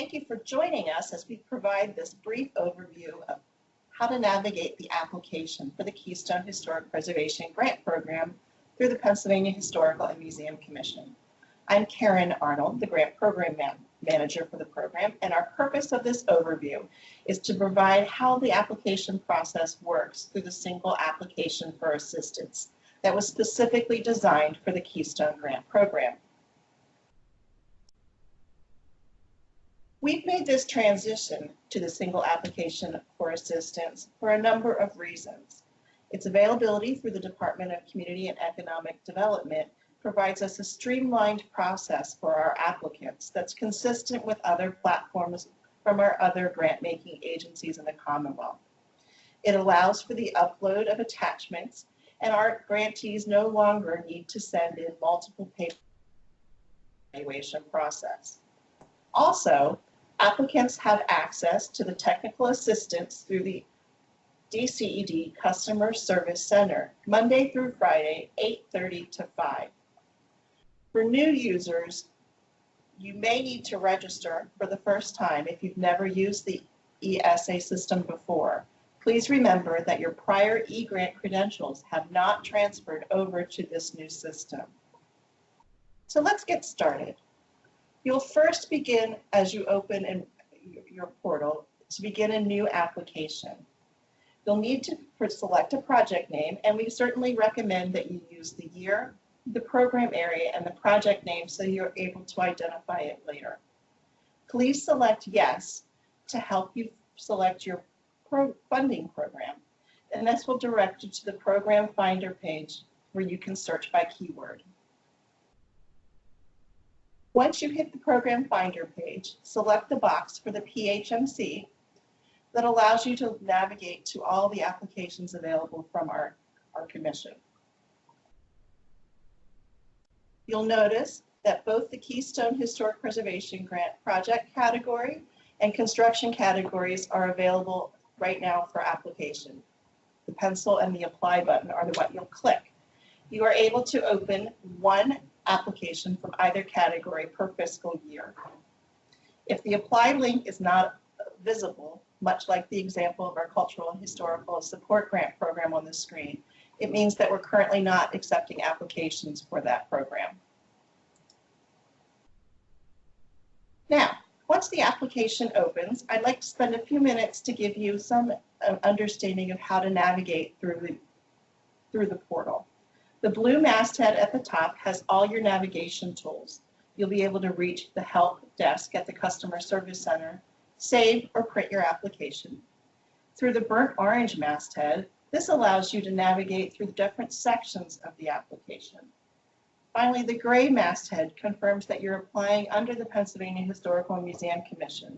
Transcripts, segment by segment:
Thank you for joining us as we provide this brief overview of how to navigate the application for the Keystone Historic Preservation Grant Program through the Pennsylvania Historical and Museum Commission. I'm Karen Arnold, the Grant Program Manager for the program, and our purpose of this overview is to provide how the application process works through the single application for assistance that was specifically designed for the Keystone Grant Program. We've made this transition to the single application for assistance for a number of reasons. Its availability through the Department of Community and Economic Development provides us a streamlined process for our applicants that's consistent with other platforms from our other grant-making agencies in the Commonwealth. It allows for the upload of attachments, and our grantees no longer need to send in multiple paper evaluation process. Also, applicants have access to the technical assistance through the DCED Customer Service Center, Monday through Friday, 8:30 to 5. For new users, you may need to register for the first time if you've never used the ESA system before. Please remember that your prior eGrant credentials have not transferred over to this new system. So let's get started. You'll first begin, as you open in your portal, to begin a new application. You'll need to select a project name, and we certainly recommend that you use the year, the program area, and the project name so you're able to identify it later. Please select Yes to help you select your funding program, and this will direct you to the Program Finder page where you can search by keyword. Once you hit the Program Finder page, select the box for the PHMC that allows you to navigate to all the applications available from our commission. You'll notice that both the Keystone Historic Preservation Grant project category and construction categories are available right now for application. The pencil and the apply button are what you'll click. You are able to open one application from either category per fiscal year. If the apply link is not visible, much like the example of our Cultural and Historical Support Grant Program on the screen, it means that we're currently not accepting applications for that program. Now, once the application opens, I'd like to spend a few minutes to give you some understanding of how to navigate through the portal. The blue masthead at the top has all your navigation tools. You'll be able to reach the help desk at the Customer Service Center, save or print your application. Through the burnt orange masthead, this allows you to navigate through the different sections of the application. Finally, the gray masthead confirms that you're applying under the Pennsylvania Historical and Museum Commission,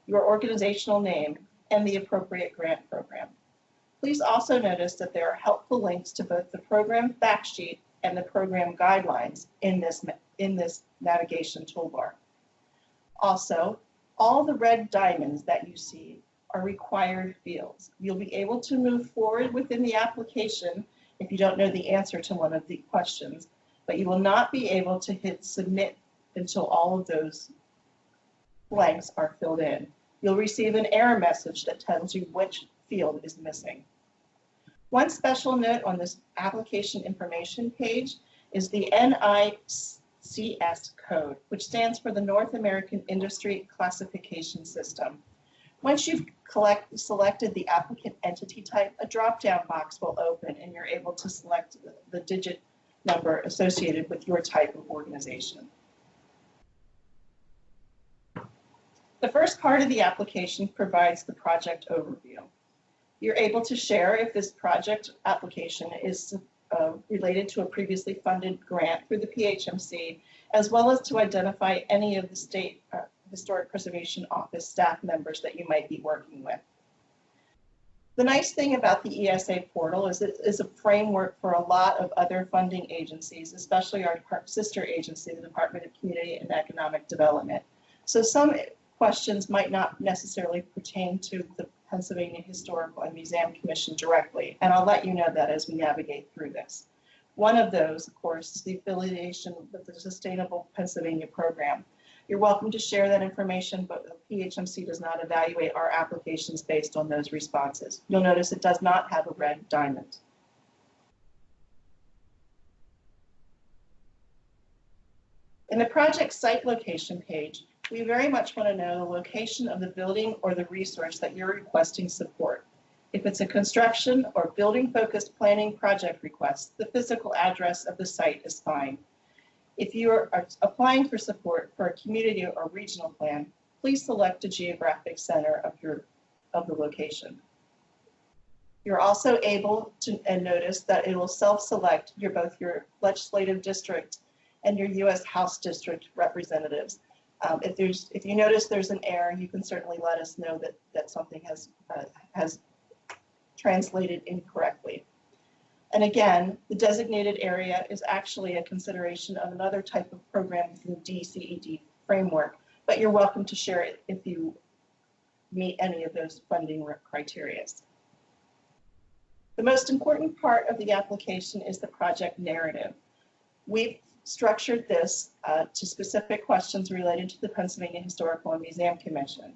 your organizational name, and the appropriate grant program. Please also notice that there are helpful links to both the program fact sheet and the program guidelines in this navigation toolbar. Also, all the red diamonds that you see are required fields. You'll be able to move forward within the application if you don't know the answer to one of the questions, but you will not be able to hit submit until all of those blanks are filled in. You'll receive an error message that tells you which field is missing. One special note on this application information page is the NICS code, which stands for the North American Industry Classification System. Once you've selected the applicant entity type, a drop-down box will open and you're able to select the digit number associated with your type of organization. The first part of the application provides the project overview. You're able to share if this project application is related to a previously funded grant through the PHMC, as well as to identify any of the State Historic Preservation Office staff members that you might be working with. The nice thing about the ESA portal is it is a framework for a lot of other funding agencies, especially our sister agency, the Department of Community and Economic Development. So some questions might not necessarily pertain to the Pennsylvania Historical and Museum Commission directly, and I'll let you know that as we navigate through this. One of those, of course, is the affiliation with the Sustainable Pennsylvania program. You're welcome to share that information with PHMC does not evaluate our applications based on those responses. You'll notice it does not have a red diamond. In the project site location page, we very much want to know the location of the building or the resource that you're requesting support. If it's a construction or building-focused planning project request, the physical address of the site is fine. If you are applying for support for a community or regional plan, please select a geographic center of the location. You're also able to notice that it will self-select both your legislative district and your U.S. House district representatives. If you notice there's an error, you can certainly let us know that something has translated incorrectly. And again, the designated area is actually a consideration of another type of program in the DCED framework, but you're welcome to share it if you meet any of those funding criteria. The most important part of the application is the project narrative. We've structured this to specific questions related to the Pennsylvania Historical and Museum Commission.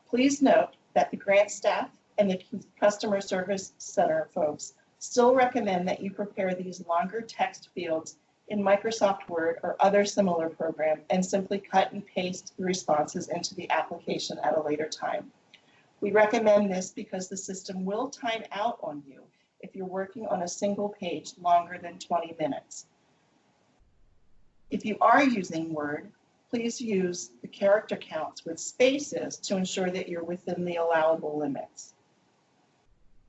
Please note that the grant staff and the customer service center folks still recommend that you prepare these longer text fields in Microsoft Word or other similar program and simply cut and paste the responses into the application at a later time. We recommend this because the system will time out on you if you're working on a single page longer than 20 minutes. If you are using Word, please use the character counts with spaces to ensure that you're within the allowable limits.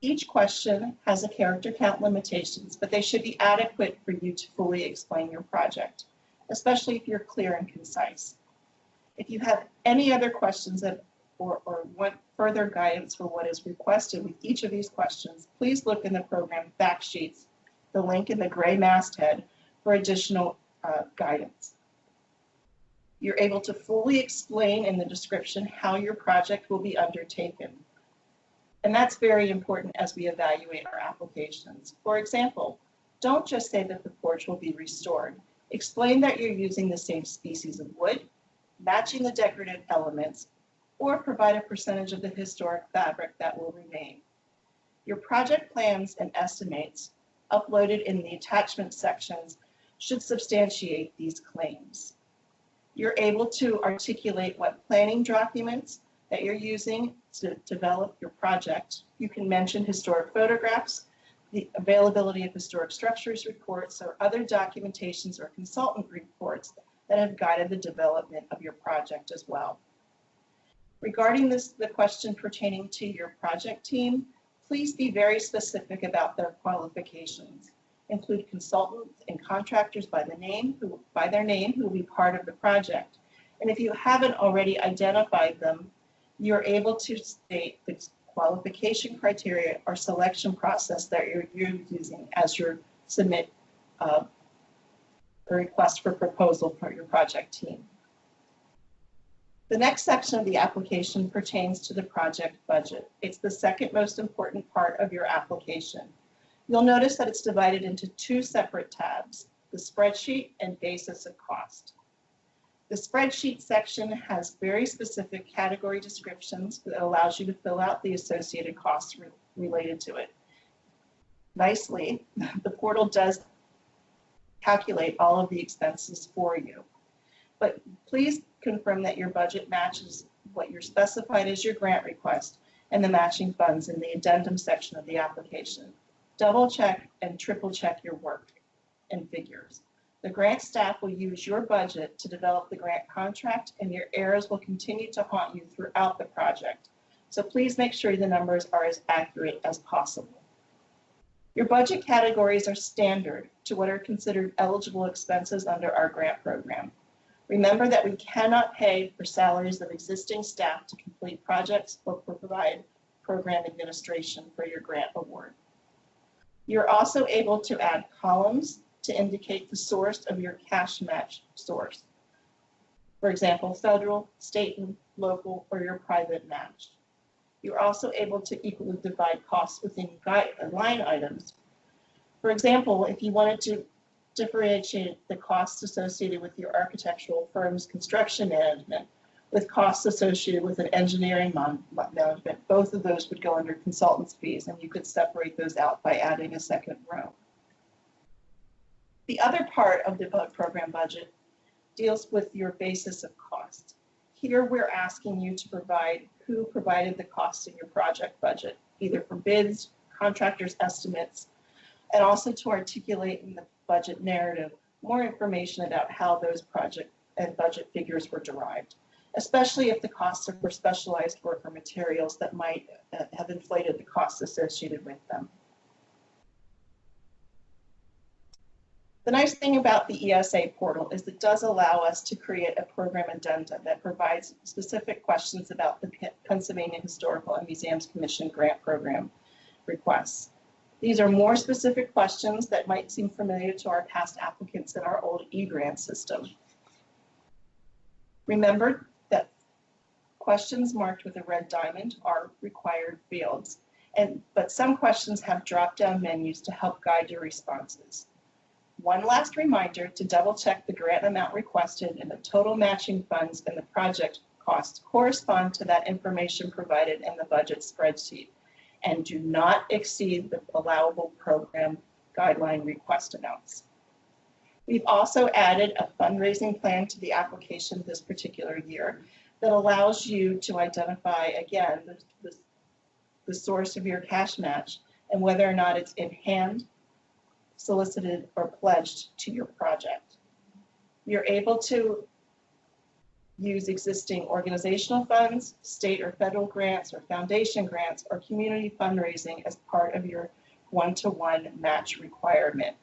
Each question has a character count limitations, but they should be adequate for you to fully explain your project, especially if you're clear and concise. If you have any other questions or want further guidance for what is requested with each of these questions, please look in the program fact sheets, the link in the gray masthead, for additional guidance. You're able to fully explain in the description how your project will be undertaken. And that's very important as we evaluate our applications. For example, don't just say that the porch will be restored. Explain that you're using the same species of wood, matching the decorative elements, or provide a percentage of the historic fabric that will remain. Your project plans and estimates uploaded in the attachment sections should substantiate these claims. You're able to articulate what planning documents that you're using to develop your project. You can mention historic photographs, the availability of historic structures reports, or other documentations or consultant reports that have guided the development of your project as well. Regarding the question pertaining to your project team, please be very specific about their qualifications. Include consultants and contractors by their name who will be part of the project. And if you haven't already identified them, you're able to state the qualification criteria or selection process that you're using as you submit a request for proposal for your project team. The next section of the application pertains to the project budget. It's the second most important part of your application. You'll notice that it's divided into two separate tabs, the spreadsheet and basis of cost. The spreadsheet section has very specific category descriptions that allows you to fill out the associated costs related to it. Nicely, the portal does calculate all of the expenses for you. But please confirm that your budget matches what you're specified as your grant request and the matching funds in the addendum section of the application. Double check and triple check your work and figures. The grant staff will use your budget to develop the grant contract, and your errors will continue to haunt you throughout the project. So please make sure the numbers are as accurate as possible. Your budget categories are standard to what are considered eligible expenses under our grant program. Remember that we cannot pay for salaries of existing staff to complete projects or provide program administration for your grant award. You're also able to add columns to indicate the source of your cash match source. For example, federal, state, and local, or your private match. You're also able to equally divide costs within line items. For example, if you wanted to differentiate the costs associated with your architectural firm's construction management with costs associated with an engineering management. Both of those would go under consultants' fees, and you could separate those out by adding a second row. The other part of the program budget deals with your basis of cost. Here we're asking you to provide who provided the costs in your project budget, either for bids, contractors' estimates, and also to articulate in the budget narrative more information about how those project and budget figures were derived, especially if the costs are for specialized work or materials that might have inflated the costs associated with them. The nice thing about the ESA portal is it does allow us to create a program addenda that provides specific questions about the Pennsylvania Historical and Museums Commission grant program requests. These are more specific questions that might seem familiar to our past applicants in our old e-grant system. Remember that questions marked with a red diamond are required fields, but some questions have drop-down menus to help guide your responses. One last reminder to double check the grant amount requested and the total matching funds and the project costs correspond to that information provided in the budget spreadsheet and do not exceed the allowable program guideline request amounts. We've also added a fundraising plan to the application this particular year that allows you to identify, again, the source of your cash match and whether or not it's in hand, solicited, or pledged to your project. You're able to use existing organizational funds, state or federal grants, or foundation grants, or community fundraising as part of your one-to-one match requirement.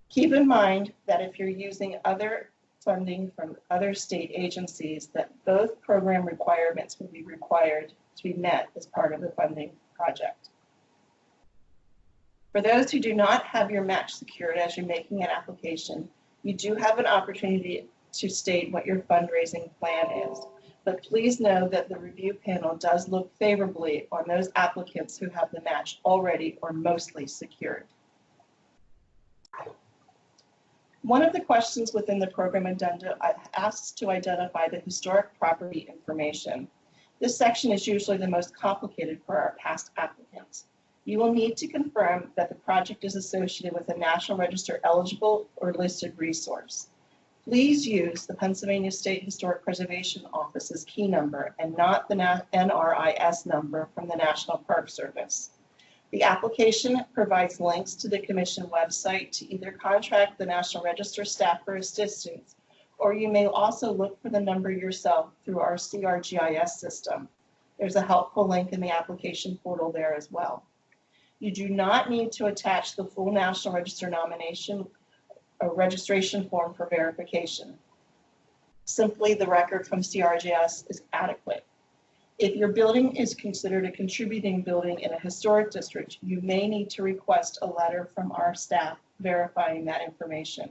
Keep in mind that if you're using other funding from other state agencies, that both program requirements will be required to be met as part of the funding project. For those who do not have your match secured as you're making an application, you do have an opportunity to state what your fundraising plan is. But please know that the review panel does look favorably on those applicants who have the match already or mostly secured. One of the questions within the program addenda asks to identify the historic property information. This section is usually the most complicated for our past applicants. You will need to confirm that the project is associated with a National Register eligible or listed resource. Please use the Pennsylvania State Historic Preservation Office's key number and not the NRIS number from the National Park Service. The application provides links to the Commission website to either contact the National Register staff for assistance, or you may also look for the number yourself through our CRGIS system. There's a helpful link in the application portal there as well. You do not need to attach the full National Register nomination or registration form for verification. Simply the record from CRGS is adequate. If your building is considered a contributing building in a historic district, you may need to request a letter from our staff verifying that information.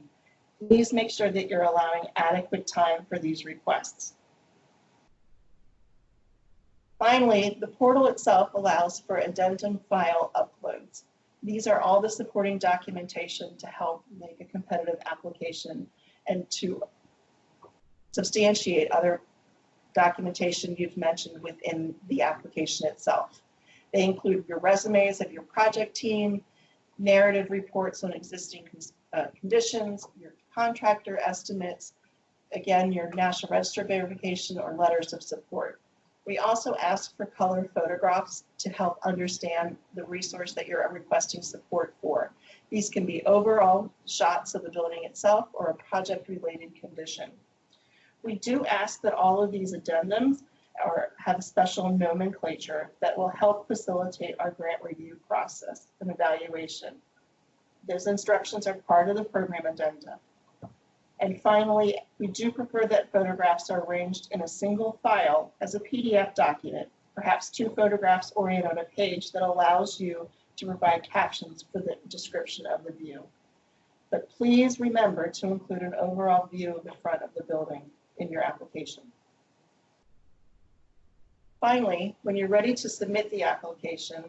Please make sure that you're allowing adequate time for these requests. Finally, the portal itself allows for addendum file uploads. These are all the supporting documentation to help make a competitive application and to substantiate other documentation you've mentioned within the application itself. They include your resumes of your project team, narrative reports on existing conditions, your contractor estimates, again, your National Register verification or letters of support. We also ask for color photographs to help understand the resource that you're requesting support for. These can be overall shots of the building itself or a project-related condition. We do ask that all of these addendums have a special nomenclature that will help facilitate our grant review process and evaluation. Those instructions are part of the program addenda. And finally, we do prefer that photographs are arranged in a single file as a PDF document, perhaps 2 photographs oriented on a page that allows you to provide captions for the description of the view. But please remember to include an overall view of the front of the building in your application. Finally, when you're ready to submit the application,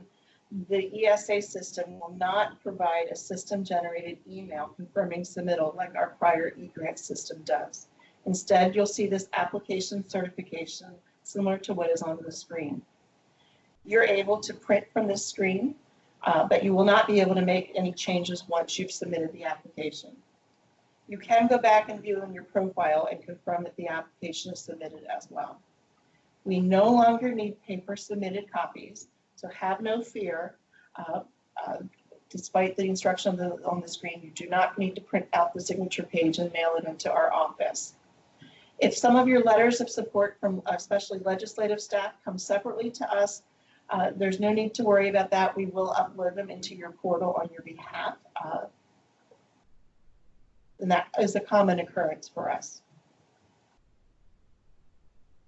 the ESA system will not provide a system-generated email confirming submittal like our prior e-grant system does. Instead, you'll see this application certification similar to what is on the screen. You're able to print from this screen, but you will not be able to make any changes once you've submitted the application. You can go back and view in your profile and confirm that the application is submitted as well. We no longer need paper submitted copies, so have no fear. Despite the instruction on the screen, you do not need to print out the signature page and mail it into our office. If some of your letters of support from especially legislative staff come separately to us, there's no need to worry about that. We will upload them into your portal on your behalf. And that is a common occurrence for us.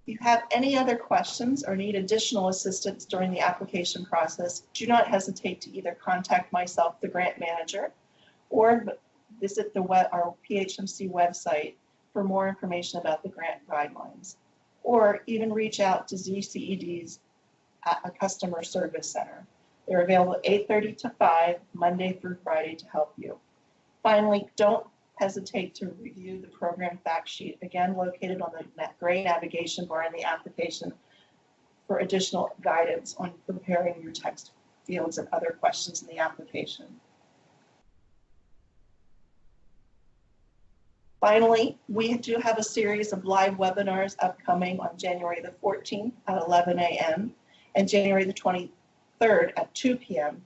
If you have any other questions or need additional assistance during the application process, do not hesitate to either contact myself, the grant manager, or visit our PHMC website for more information about the grant guidelines, or even reach out to ZCED's customer service center. They're available 8:30 to 5, Monday through Friday, to help you. Finally, don't hesitate to review the program fact sheet, again located on the gray navigation bar in the application, for additional guidance on preparing your text fields and other questions in the application. Finally, we do have a series of live webinars upcoming on January the 14th at 11 a.m. and January the 23rd at 2 p.m.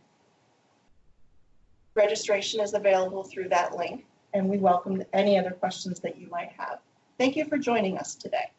Registration is available through that link, and we welcome any other questions that you might have. Thank you for joining us today.